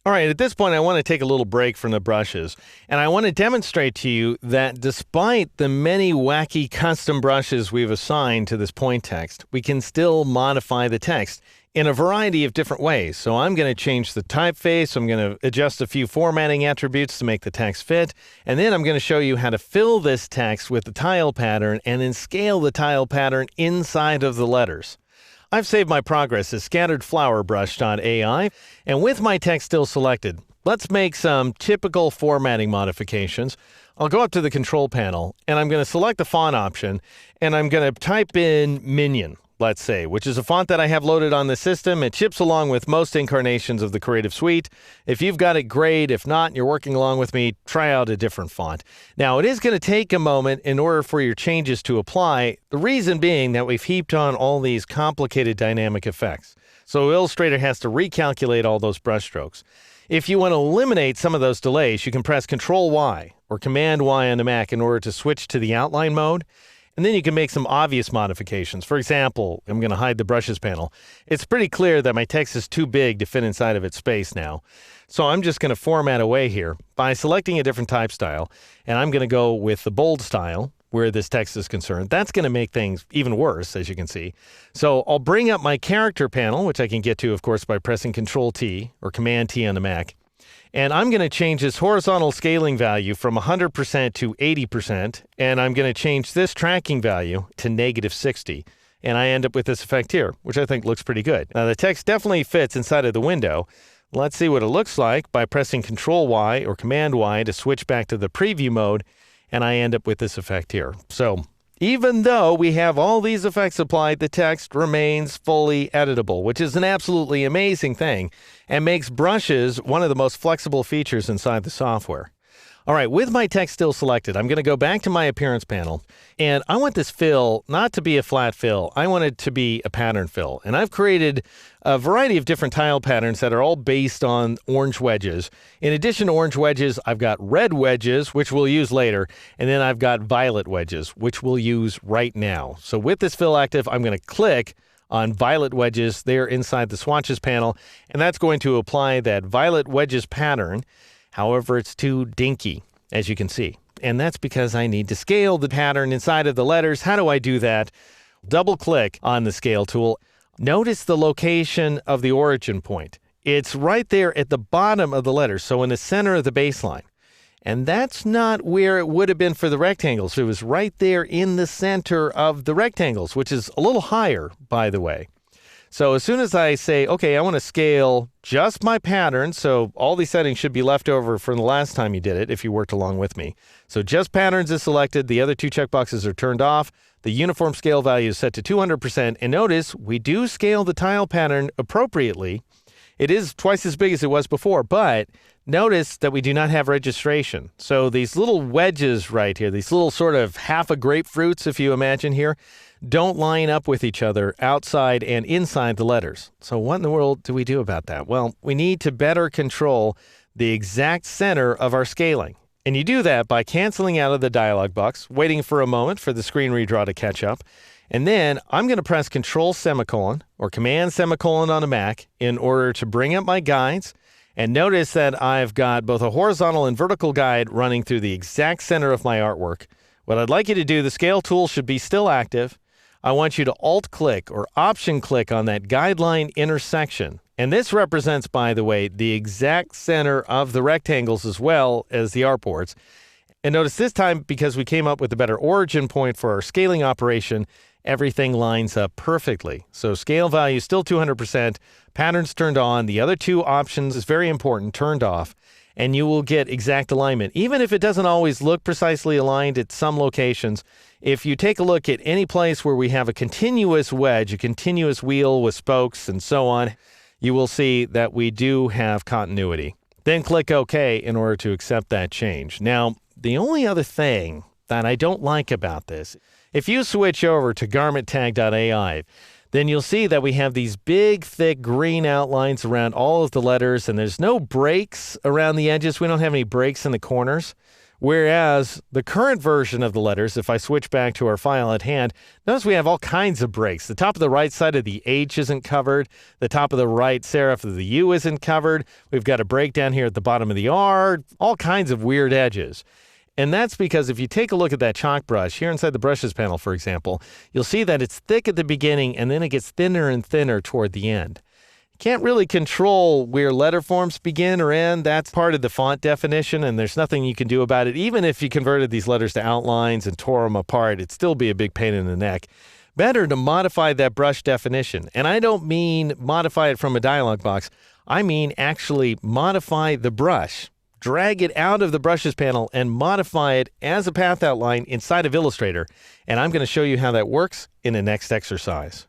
All right, at this point, I want to take a little break from the brushes, and I want to demonstrate to you that despite the many wacky custom brushes we've assigned to this point text, we can still modify the text in a variety of different ways. So I'm going to change the typeface, I'm going to adjust a few formatting attributes to make the text fit, and then I'm going to show you how to fill this text with the tile pattern and then scale the tile pattern inside of the letters. I've saved my progress as scatteredflowerbrush.ai, and with my text still selected, let's make some typical formatting modifications. I'll go up to the control panel, and I'm going to select the font option, and I'm going to type in Minion, let's say, which is a font that I have loaded on the system. It ships along with most incarnations of the Creative Suite. If you've got it, great. If not, and you're working along with me, try out a different font. Now, it is going to take a moment in order for your changes to apply, the reason being that we've heaped on all these complicated dynamic effects. So Illustrator has to recalculate all those brushstrokes. If you want to eliminate some of those delays, you can press Control-Y or Command-Y on the Mac in order to switch to the outline mode. And then you can make some obvious modifications. For example, I'm going to hide the brushes panel. It's pretty clear that my text is too big to fit inside of its space now. So I'm just going to format away here by selecting a different type style. And I'm going to go with the bold style where this text is concerned. That's going to make things even worse, as you can see. So I'll bring up my character panel, which I can get to, of course, by pressing Control-T or Command-T on the Mac. And I'm going to change this horizontal scaling value from 100% to 80%, and I'm going to change this tracking value to -60. And I end up with this effect here, which I think looks pretty good. Now, the text definitely fits inside of the window. Let's see what it looks like by pressing Control-Y or Command-Y to switch back to the preview mode, and I end up with this effect here. So even though we have all these effects applied, the text remains fully editable, which is an absolutely amazing thing and makes brushes one of the most flexible features inside the software. All right, with my text still selected, I'm going to go back to my appearance panel, and I want this fill not to be a flat fill. I want it to be a pattern fill, and I've created a variety of different tile patterns that are all based on orange wedges. In addition to orange wedges, I've got red wedges, which we'll use later, and then I've got violet wedges, which we'll use right now. So with this fill active, I'm going to click on violet wedges there inside the swatches panel, and that's going to apply that violet wedges pattern. However, it's too dinky, as you can see. And that's because I need to scale the pattern inside of the letters. How do I do that? Double click on the scale tool. Notice the location of the origin point. It's right there at the bottom of the letter, so in the center of the baseline. And that's not where it would have been for the rectangles. It was right there in the center of the rectangles, which is a little higher, by the way. So as soon as I say, okay, I want to scale just my pattern, so all these settings should be left over from the last time you did it if you worked along with me. So just patterns is selected, the other two checkboxes are turned off, the uniform scale value is set to 200%, and notice we do scale the tile pattern appropriately. It is twice as big as it was before, but notice that we do not have registration. So these little wedges right here, these little sort of half a grapefruits, if you imagine here, don't line up with each other outside and inside the letters. So what in the world do we do about that? Well, we need to better control the exact center of our scaling. And you do that by canceling out of the dialog box, waiting for a moment for the screen redraw to catch up. And then I'm going to press Control semicolon or Command semicolon on a Mac in order to bring up my guides. And notice that I've got both a horizontal and vertical guide running through the exact center of my artwork. What I'd like you to do, the scale tool should be still active. I want you to Alt-click or Option-click on that guideline intersection. And this represents, by the way, the exact center of the rectangles as well as the artboards. And notice this time, because we came up with a better origin point for our scaling operation, everything lines up perfectly. So scale value is still 200%, patterns turned on, the other two options is very important, turned off, and you will get exact alignment. Even if it doesn't always look precisely aligned at some locations, if you take a look at any place where we have a continuous wedge, a continuous wheel with spokes and so on, you will see that we do have continuity. Then click OK in order to accept that change. Now, the only other thing that I don't like about this, if you switch over to GarmentTag.ai, then you'll see that we have these big, thick green outlines around all of the letters, and there's no breaks around the edges. We don't have any breaks in the corners. Whereas the current version of the letters, if I switch back to our file at hand, notice we have all kinds of breaks. The top of the right side of the H isn't covered. The top of the right serif of the U isn't covered. We've got a break down here at the bottom of the R, all kinds of weird edges. And that's because if you take a look at that chalk brush, here inside the brushes panel, for example, you'll see that it's thick at the beginning and then it gets thinner and thinner toward the end. Can't really control where letter forms begin or end. That's part of the font definition, and there's nothing you can do about it. Even if you converted these letters to outlines and tore them apart, it'd still be a big pain in the neck. Better to modify that brush definition. And I don't mean modify it from a dialog box. I mean actually modify the brush. Drag it out of the brushes panel and modify it as a path outline inside of Illustrator. And I'm going to show you how that works in the next exercise.